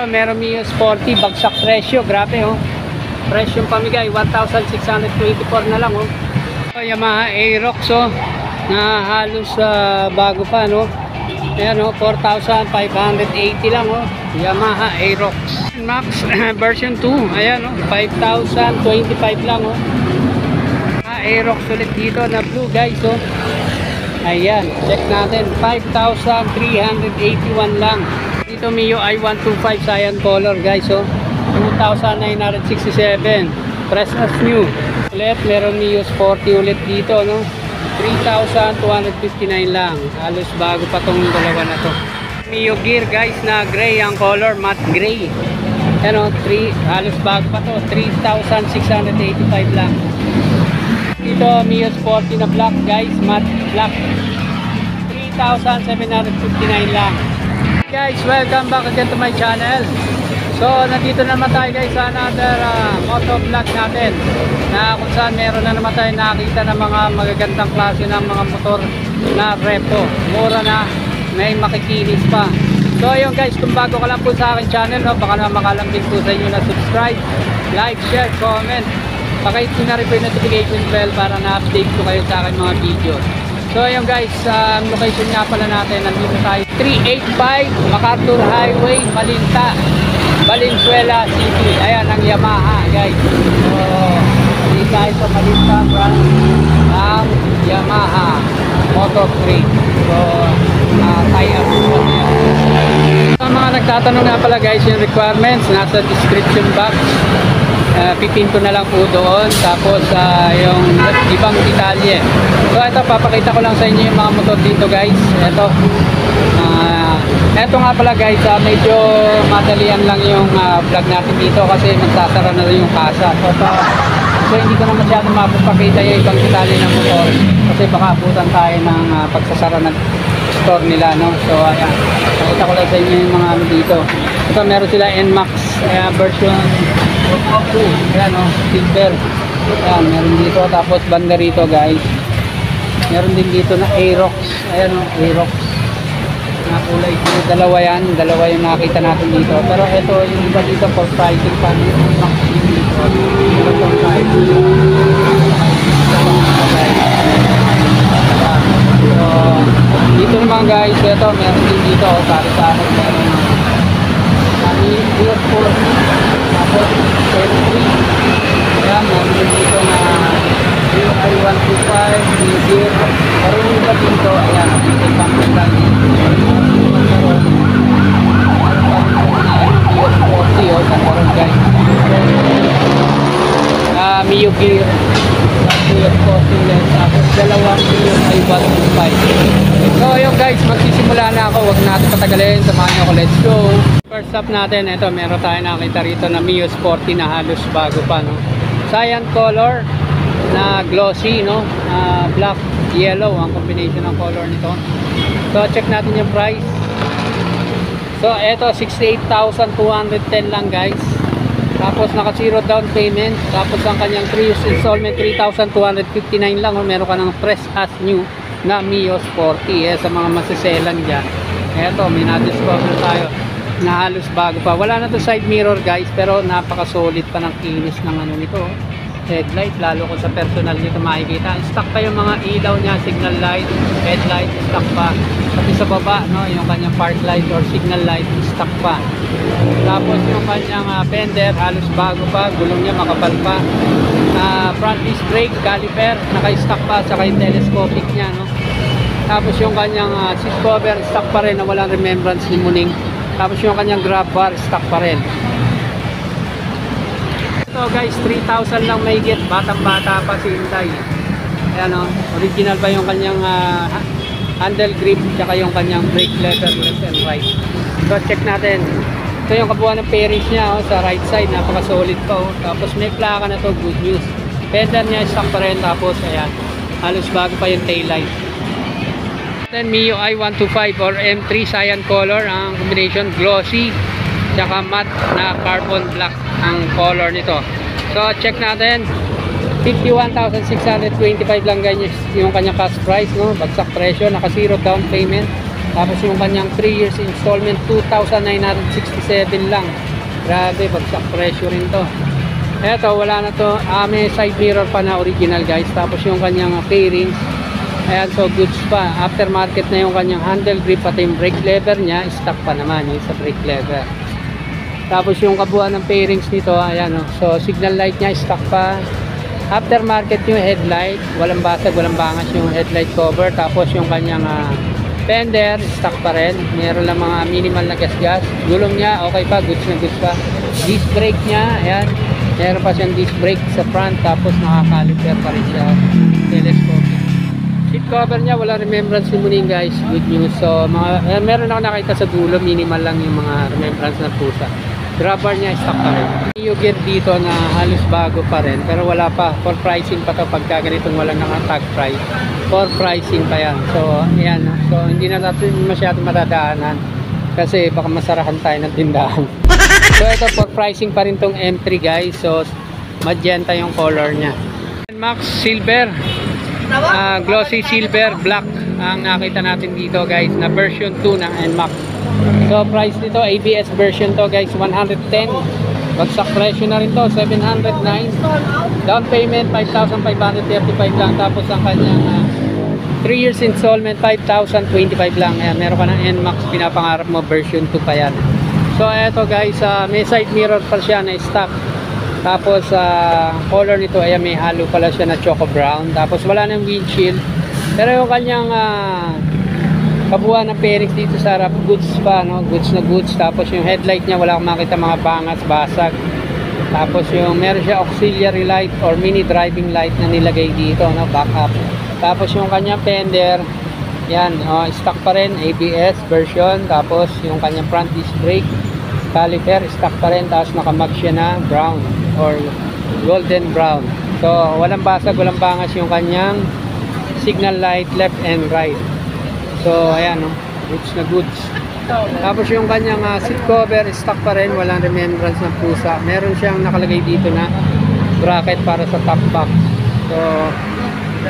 Meron Mio Sporty, bagsak presyo, grabe oh. Presyong pamigay, 1,624 na lang oh. Yamaha Aerox oh, na halos bago pa no. Ayan oh, 4,580 lang oh. Yamaha Aerox Max version 2, ayan oh, 5,025 lang oh. Aerox ulit dito na blue guys oh. Ayan, check natin, 5,381 lang. Dito Mio i125 cyan color guys oh, 2,967, fresh as new. Ulit meron Mio Sporty ulit dito no, 3,259 lang, halos bago pa tong dalawa na to. Mio Gear guys na gray ang color, matte gray. Ano, halos bago pa to, 3,685 lang. Dito Mio Sporty na black guys, matte black, 3,759 lang. Guys, welcome back again to my channel. So nandito naman tayo guys sa another moto vlog natin, na kung saan meron na naman tayo nakita ng mga magagandang klase ng mga motor na repo, mura na, may makikinis pa. So ayun guys, kung bago ka lang po sa akin channel no, baka na makalambing po sa inyo na subscribe, like, share, comment, pakihit na rin po yung notification bell para na-update ko kayo sa akin mga video. So ayun guys, ang location nga pala natin, nandito tayo 385 MacArthur Highway, Malinta, Valenzuela City. Ayan ang Yamaha guys. So dito tayo sa Malinta branch ng Yamaha Motor Trade. So tayo sa mga nagtatanong nga pala guys, yung requirements nasa description box. Pipinto na lang po doon, tapos yung ibang detalye. So ito, papakita ko lang sa inyo yung mga motor dito guys. Ito nga pala guys, medyo madalian lang yung vlog natin dito kasi magsasara na rin yung kasa. So hindi ko na masyadong mapapakita yung ibang detalye ng motor kasi baka abutan tayo ng pagsasara ng store nila no. So ayan, pakita ko lang sa inyo yung mga ano dito. Ito meron sila NMAX version 2, ayan o, silver. Ayan, meron dito, tapos banda rito guys, meron din dito na Aerox. Ayan o, Aerox na kulay blue, dalawa yan, dalawa yung nakita natin dito. Pero ito yung iba dito for pricing pa dito, Max dito, pero for pricing. So dito naman guys, ito meron din dito para sa akin, meron Gear 4, tapos L3. Ayan, meron din dito na i125 Gear. Pero yung iba dito, ayan, dito pang lang Mio Sporty o, karoon guys, Mio Gear, Mio Sporty yan, tapos dalawang Mio i125. So yun guys, magsisimula na ako, huwag natin patagalin, samahan nyo ako, let's go. First up natin, ito meron tayo nakita rito na Mio Sporty na halos bago pa no, cyan color na glossy no, black yellow ang combination ng color nito. So check natin yung price. So ito 68,210 lang guys, tapos naka zero down payment, tapos ang kanyang 3 years installment 3,259 lang. Meron ka ng fresh as new na Mio Sporty sa mga masiselan dyan. Eto, may na-discover tayo na halos bago pa. Wala na to side mirror guys, pero napaka solid pa ng kinis ng ano nito, headlight. Lalo kung sa personal nito makikita, stock pa yung mga ilaw niya, signal light, headlight, stock pa. Pati sa baba no, yung kanyang park light or signal light, stock pa. Tapos yung kanyang fender halos bago pa, gulong niya makapal pa. Front disc brake, caliper, naka-stock pa, saka yung telescopic niya no. Tapos yung kanyang seat cover, stock pa rin na walang remembrance ni Muning. Tapos yung kanyang grab bar, stock pa rin. Ito guys, 3,000 lang may get, batang bata pa si Hyundai. Ayan o, original pa yung kanyang handle grip, tsaka yung kanyang brake lever left and right. So check natin. Ito yung kabuuan ng pairings niya sa right side, napaka solid pa o. Tapos may plaka na to, good news. Fender niya, stock pa rin. Tapos ayan, halos bago pa yung taillight. Then Mio i125 or M3 cyan color ang combination, glossy tsaka matte na carbon black ang color nito. So check natin, 51,625 lang ganyan yung kanyang cash price no, bagsak presyo, naka zero down payment, Tapos yung kanyang 3 years installment, 2,967 lang. Grabe, bagsak presyo rin to. Eto, wala na to. May side mirror pa na original guys. Tapos yung kanyang fairings, ayan, so goods pa. Aftermarket na yung kanyang handle grip, pati yung brake lever niya, stock pa naman yung sa brake lever. Tapos yung kabuuan ng fairings nito, ayan, so signal light niya, stock pa. Aftermarket yung headlight, walang basag, walang bangas yung headlight cover. Tapos yung kanyang fender, stock pa rin. Meron lang mga minimal na gas-gas. Gulong niya, okay pa, goods na goods pa. Disc brake niya, ayan. Meron pa siyang disc brake sa front. Tapos nakakaliper pa rin siya. Telescopic. Seat cover niya, wala remembrance ni Muning guys. Good news. So, meron ako nakita sa dulo. Minimal lang yung mga remembrance na pusa. Grab bar niya, stock pa rin. Yung gear dito na halos bago pa rin. Pero wala pa. For pricing pa to pagka ganitong walang naka-tag price. For pricing pa yan. So, ayan. So, hindi na natin masyadong matadaanan. Kasi baka masarahan tayo ng tindahan. So, ito for pricing pa rin tong M3 guys. So, magenta yung color niya. NMAX Silver. Glossy Silver Black. Ang nakita natin dito guys na version 2 ng NMAX. So, price nito, ABS version to guys, 110. Bagsak presyo na rin to, 709. Down payment, 5,535 lang. Tapos ang kanyang 3 years installment, 5,025 lang. Ayan, meron ka ng NMAX, pinapangarap mo, version 2 pa yan. So, eto guys, may side mirror pa siya na stock. Tapos, color nito, ayan, may halo pala siya na choco brown. Tapos, wala nang windshield. Pero yung kanyang kabuuan ng fairings dito sa harap, goods pa, no? Goods na goods. Tapos yung headlight niya, wala akong makita mga bangas, basag. Tapos yung meron siya auxiliary light or mini driving light na nilagay dito, no? Backup. Tapos yung kanyang fender, yan, stock pa rin, ABS version. Tapos yung kanyang front disc brake, caliper, stock pa rin. Tapos nakamag siya na brown or golden brown. So walang basag, walang bangas yung kanyang signal light left and right. So, ayan, no? Goods na goods. Tapos yung kanyang seat cover, stock pa rin. Walang remembrance ng pusa. Meron siyang nakalagay dito na bracket para sa top box. So,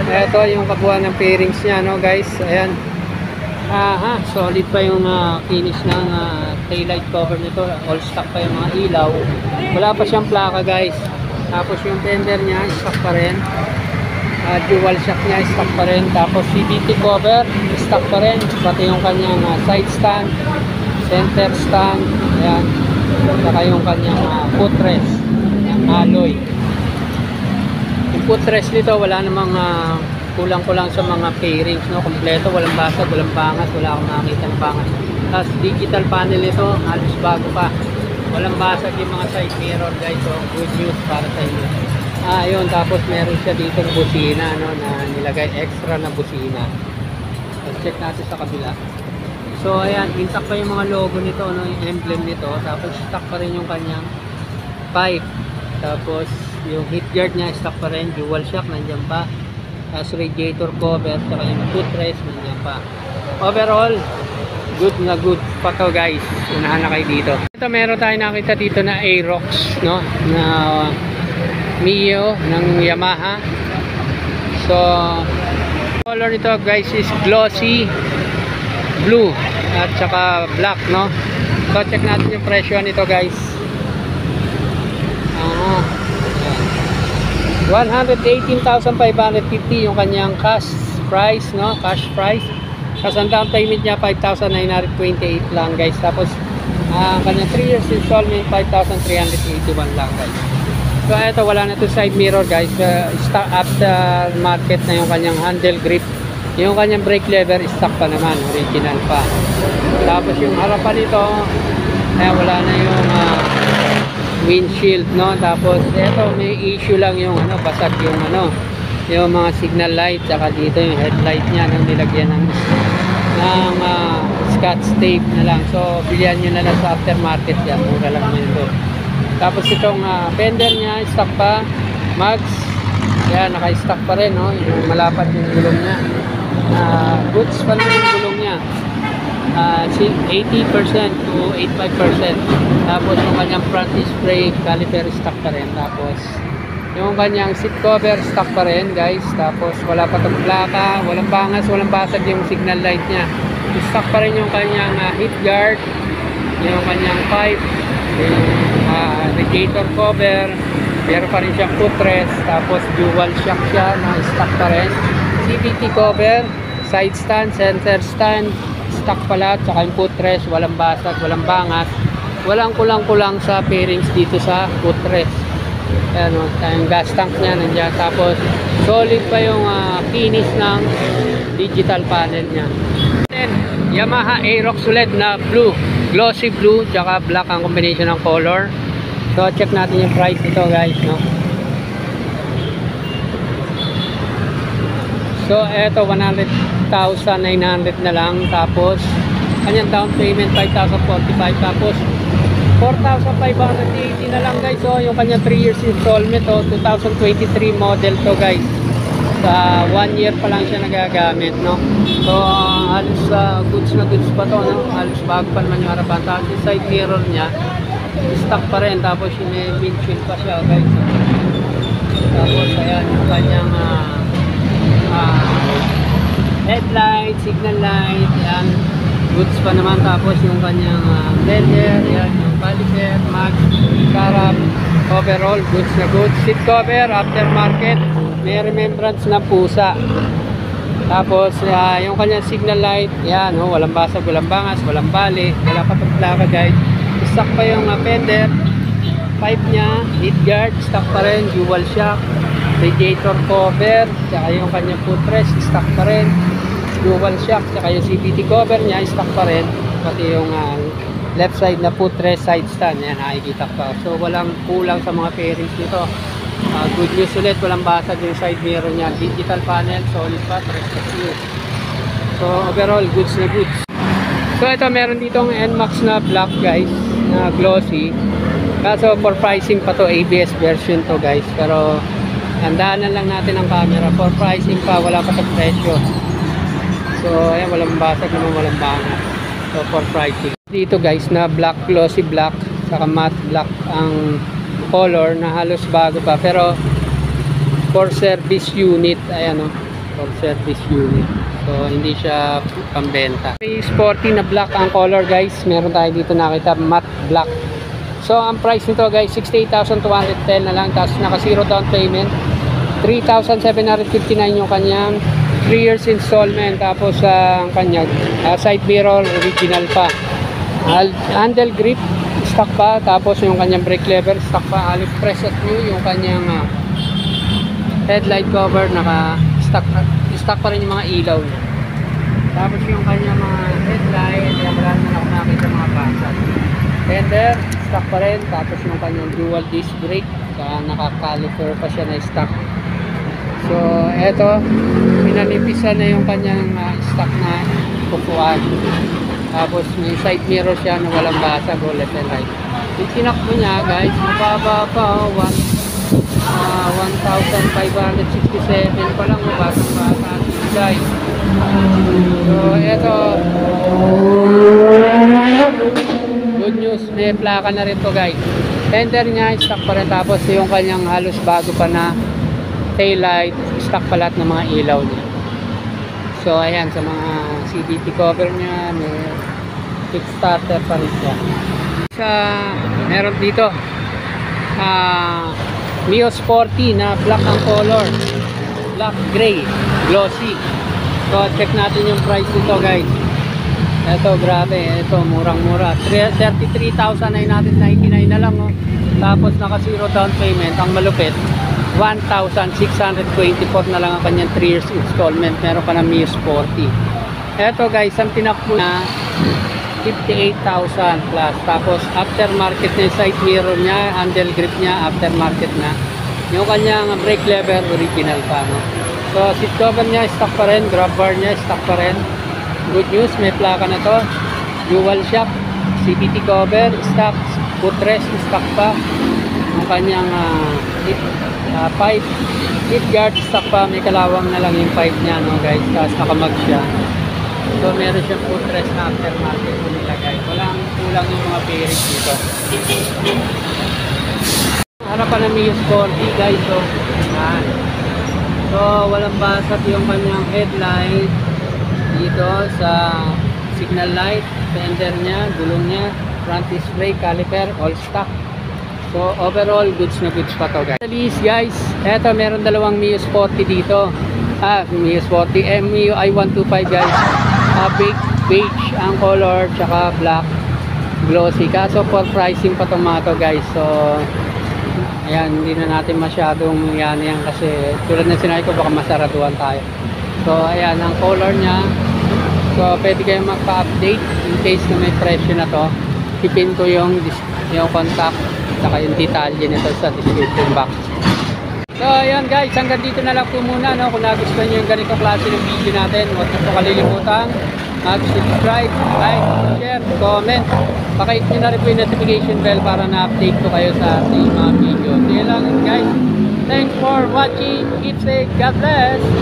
ito yung kabuuan ng fairings niya, no, guys? Ayan. Solid pa yung finish ng taillight cover nito. All stock pa yung mga ilaw. Wala pa siyang plaka, guys. Tapos yung fender niya, stock pa rin. Dual shock niya, stock pa rin. Tapos CVT cover, stock pa rin. Pati yung kanyang side stand, center stand, ayan. Saka yung kanyang footrest, alloy. Yung footrest nito, wala namang kulang-kulang sa mga fairings, no? Kompleto, walang basag, walang bangas, wala akong nakakita ng bangas. Tapos digital panel nito, halos bago pa. Walang basag yung mga side mirror guys, so good news para sa inyo. Ayun, tapos meron siya dito busina, no, na nilagay extra na busina. Let's check natin sa kabila. So ayan, intact pa yung mga logo nito, no, yung emblem nito. Tapos stock pa rin yung kanyang pipe. Tapos yung heat guard niya, stock pa rin. Dual shock, nandiyan pa. Tapos radiator cover, saka yung footrest, nandiyan pa. Overall, good na good pa to guys. Unahan na kayo dito. Ito meron tayo nakita dito na Aerox, no, na Mio ng Yamaha. So color nito guys is glossy blue at saka black, no. So check natin yung presyo nito guys. 118,550 yung kanyang cash price, no, cash price. Kasi ang down payment niya 5,928 lang guys. Tapos kanyang 3 years installment 5,381 lang guys. So ito, wala na to side mirror guys. After market na yung kanyang handle grip. Yung kanyang brake lever stock pa naman, original pa. Tapos yung harapan nito, wala na yung windshield, no. Tapos ito, may issue lang yung basag yung yung mga signal light, saka dito yung headlight niya nang nilagyan ng scotch tape na lang. So bilihan nyo na lang sa aftermarket yan, mura lang yun ito. Tapos itong fender niya, stock pa. Mags, yan, naka-stock pa rin, no? Yung malapat yung gulong niya. Goods pa rin yung gulong niya. 80% to 85%. Tapos yung kanyang front disc brake, caliper stock pa rin. Tapos Yung kanyang seat cover, stock pa rin guys. Tapos wala pa itong plaka, walang bangas, walang basag yung signal light niya. Stock pa rin yung kanyang heat guard, yung kanyang pipe, yung radiator cover. Meron pa rin siyang footrest. Tapos dual shock siya na stock pa rin. CVT cover, side stand, center stand, stock pala. Tsaka yung footrest, walang basag, walang bangas. Walang kulang-kulang sa pairings dito sa footrest. Ayan o, yung gas tank niya nandiyan. Tapos solid pa yung finish ng digital panel niya. Then Yamaha Aerox ulit na blue, glossy blue, tsaka black ang combination ng color. So check natin yung price nito guys, no? So eto 100,900 na lang. Tapos kanyang down payment 5,045. Tapos 4,580 na lang guys. So yung kanya 3 years installment, 2023 model to guys. Sa 1 year pa lang siya nagagamit, no? So halos goods na goods pa to, no? Halos bago pa naman yung harapan. Tapos yung side mirror niya stock pa rin. Tapos yung windshield pa siya guys. Tapos ayan yung kanyang headlight, signal light, ayan, goods pa naman. Tapos yung kanyang blender, ayan, yung baliker, mag, carab, overall goods na goods. Seat cover, aftermarket, may remembrance na pusa. Tapos yung kanyang signal light, ayan, walang basag, walang bangas, walang bali, wala pa itong plaka guys. Stock pa yung fender, pipe niya, heat guard, stock pa rin, dual shock, radiator cover, tsaka yung kanyang footrest, stock pa rin, dual shock, tsaka yung CVT cover niya, stock pa rin, pati yung left side na footrest, side stand, yan, nakikita pa. So walang kulang sa mga pairings nito. Good news ulit, walang basag yung side mirror niya, digital panel, solid pa, 3 years. So overall, goods na goods. So ito, meron ditong NMAX na black guys, na glossy. Kaso for pricing pa to, ABS version to guys. Pero handaanan lang natin ang camera. For pricing pa, wala pa sa presyo. So ayan, walang basag naman, walang bangas. So for pricing. Dito guys, na black, glossy black, saka matte black ang color, na halos bago pa. Pero for service unit, ayan o, for service unit. So hindi siya pambenta. May sporty na black ang color guys. Meron tayo dito nakita, matte black. So ang price nito guys, 68,210 na lang. Tapos naka zero down payment, 3,759 yung kanyang 3 years installment. Tapos ang kanyang side mirror original pa, handle grip stock pa. Tapos yung kanyang brake lever stock pa, halos press at new. Yung kanyang headlight cover naka stock pa rin yung mga ilaw niya. Tapos yung kanyang mga headlight, wala naman ako nakita mga basag. Fender stock pa rin. Tapos yung kanyang dual disc brake, naka-caliper pa siya na stock. So eto, pinanipisan na yung kanyang stock na kupuan. Tapos may side mirror siya na walang basag o left and right. Yung tinakbo niya guys, mababa pa, 1,567 pa lang, basang-basa guys. So eto, good news, may plaka na rin to guys. Fender niya stock pa rin. Tapos yung kanyang halos bago pa na tail light, stock pa lahat ng mga ilaw niya. So ayan, sa mga CVT cover niya, may kickstarter pa rin siya. Meron dito Mio Sporty na black ang color, black gray, glossy. So check natin yung price nito guys. Ito, grabe, ito murang-mura, 33,999 na lang, oh. Tapos naka zero down payment. Ang malupit, 1,624 na lang ang kanyang 3 years installment. Meron pa ng Mio Sporty. Ito guys, ang tinakbo na 58,000 plus. Tapos aftermarket na yung side mirror niya, handle grip niya, aftermarket na. Yung kanyang brake lever, original pa, no? So seat cover niya, stock pa rin. Grab bar niya, stock pa rin. Good news, may plaka na to. Dual shock, CVT cover, stock. Footrest, stock pa. Yung kanyang pipe, heat guard, stock pa. May kalawang na lang yung pipe niya, no guys. Tapos nakamag siya. So meron siyang footrest na aftermarket nila guys. Walang kulang yung mga bearings dito. harapan ng Mio Sporty guys. So, yan. So, walang basag yung kanyang headlight dito sa signal light, fender niya, gulong niya, front disc brake, caliper, all stock. So, overall, goods na goods pa to guys. Sa lease guys, eto meron dalawang Mio Sporty dito. Mio Sporty, Mio i125 guys. Beige ang color, tsaka black glossy. Kaso for pricing pa itong mga to guys. So, ayan, hindi na natin masyadong yan kasi tulad ng sinabi ko, baka masaraduhan tayo. So, ayan, ang color niya. So, pwede kayo magpa-update in case na may presyo na to. Tipin ko yung contact saka yung detalye nito sa description box. So, ayan guys, hanggang dito na lang po muna. No? Kung nagustuhan nyo yung ganitong klase ng video natin, huwag na po kalilimutan mag-subscribe, like, share, comment. Pakihit nyo na rin po yung notification bell para na-update ko kayo sa ating mga video. So, yun lang guys. Thanks for watching. Keep safe. God bless.